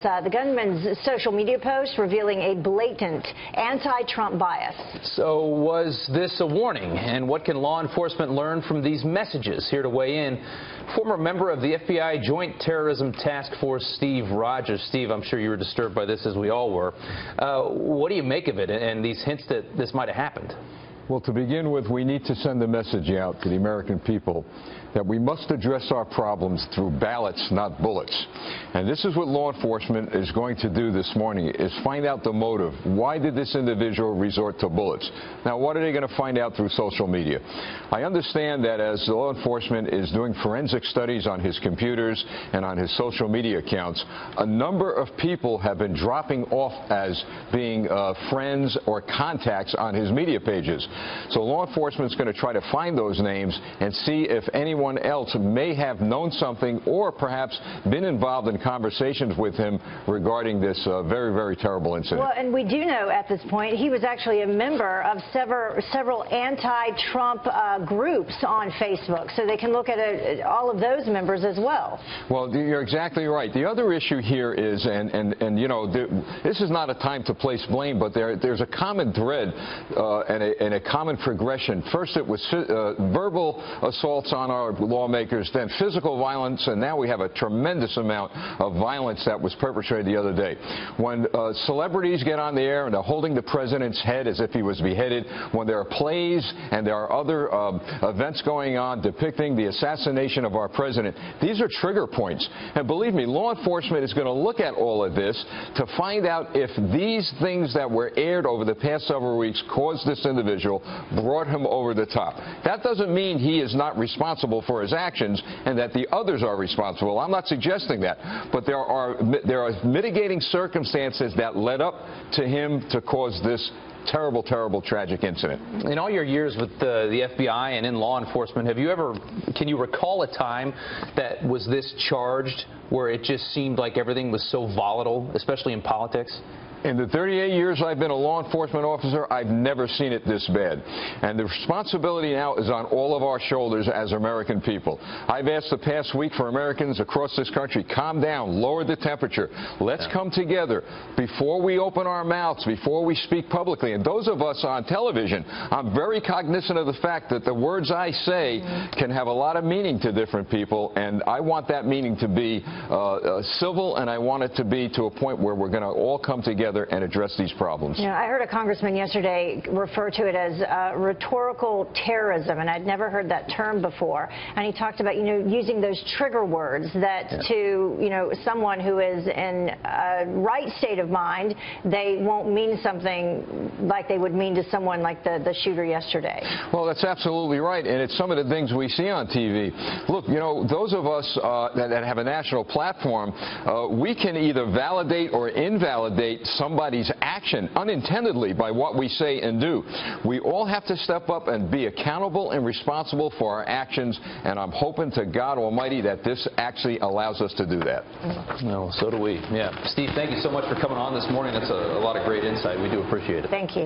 The gunman's social media post revealing a blatant anti-Trump bias. So was this a warning? And what can law enforcement learn from these messages? Here to weigh in, former member of the FBI Joint Terrorism Task Force, Steve Rogers. Steve, I'm sure you were disturbed by this as we all were. What do you make of it and these hints that this might have happened? Well, to begin with, we need to send a message out to the American people that we must address our problems through ballots, not bullets. And this is what law enforcement is going to do this morning, is find out the motive. Why did this individual resort to bullets? Now, what are they going to find out through social media? I understand that as law enforcement is doing forensic studies on his computers and on his social media accounts, a number of people have been dropping off as being friends or contacts on his media pages. So law enforcement is going to try to find those names and see if anyone else may have known something or perhaps been involved in conversations with him regarding this very, very terrible incident. Well, and we do know at this point he was actually a member of several anti-Trump groups on Facebook, so they can look at all of those members as well. Well, you're exactly right. The other issue here is, and you know, this is not a time to place blame, but there's a common thread and a common progression. First, it was verbal assaults on our lawmakers, then physical violence, and now we have a tremendous amount of violence that was perpetrated the other day. When celebrities get on the air and they're holding the president's head as if he was beheaded, when there are plays and there are other events going on depicting the assassination of our president, these are trigger points. And believe me, law enforcement is going to look at all of this to find out if these things that were aired over the past several weeks caused this individual, brought him over the top. That doesn't mean he is not responsible for his actions and that the others are responsible. I'm not suggesting that, but there are mitigating circumstances that led up to him to cause this terrible, terrible, tragic incident. In all your years with the FBI and in law enforcement, can you recall a time that was this charged where it just seemed like everything was so volatile, especially in politics? In the 38 years I've been a law enforcement officer, I've never seen it this bad. And the responsibility now is on all of our shoulders as American people. I've asked the past week for Americans across this country, calm down, lower the temperature. Let's come together before we open our mouths, before we speak publicly. And those of us on television, I'm very cognizant of the fact that the words I say can have a lot of meaning to different people, and I want that meaning to be civil, and I want it to be to a point where we're going to all come together and address these problems. You know, I heard a congressman yesterday refer to it as rhetorical terrorism, and I'd never heard that term before. And he talked about, you know, using those trigger words that to, you know, someone who is in a right state of mind, they won't mean something like they would mean to someone like the shooter yesterday. Well, that's absolutely right, and it's some of the things we see on TV. Look, you know, those of us that have a national platform, we can either validate or invalidate somebody's action unintendedly by what we say and do. We all have to step up and be accountable and responsible for our actions, and I'm hoping to God Almighty that this actually allows us to do that. No, so do we. Yeah. Steve, thank you so much for coming on this morning. That's a lot of great insight. We do appreciate it. Thank you.